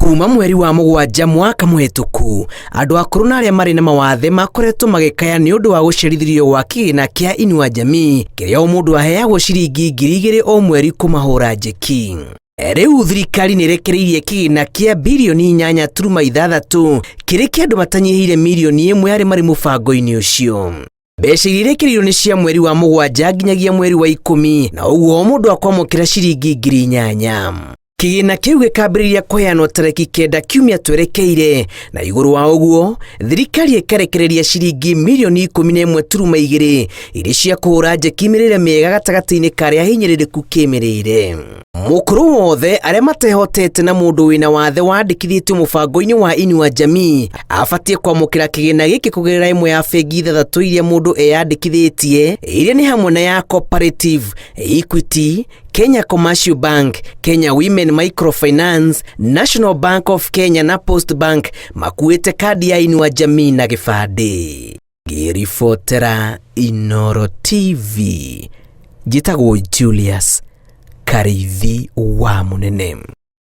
Kuma mweri wa mũgwanja mwaka mũhetũku, andũ akũrũ na arĩa marĩ na mawathe makoretwo magĩkaya nĩ ũndũ wa gũcerithĩrio gwa kĩgĩna kĩa inua jamii kĩrĩa o mũndũ aheagwo ciringi 2,000 o mweri kũmahũra njeki. Rĩu thirikari nĩ ĩrekereirie kĩgĩna kĩa birioni 8.6 kĩrĩ kĩa andũ matanyihĩire mirioni 1 arĩa marĩ mũbango-inĩ ũcio. Mbeca iria irekereirio nĩ cia mweri wa mũgwanja nginyagia mweri wa 10, na ũguo o mũndũ akwamũkĩra ciringi 8,000. Kĩgĩna kĩu gĩkambĩrĩria kũheanwo tarĩki 9 kiumia twerekeire, na igũrũ wa ũguo thirikari ĩkarekereria ciringi mirioni 11.2 iria cia kũhũra njeki mĩrĩre mĩega gatagatĩ-inĩ ka arĩa ahinyĩrĩrĩku kĩmĩrĩre. Mũkũrũ wothe arĩa matehotete na mũndũ wĩna wathe wandĩkithĩtio mũbango-inĩ wa inua jamii abatie kwamũkĩra kĩgĩna gĩkĩ kũgerera ĩmwe ya bengi 3 iria mũndũ eyandĩkithĩtie, iria nĩ hamwe na ya Cooperative, Equity, Kenya Commercial Bank, Kenya Women Microfinance, National Bank of Kenya na Post Bank, makuĩte kandi ya inua jamii na gĩbandĩ. Ngĩribotera Inooro TV, njĩtagwo Julius Karithi wa Mũnene.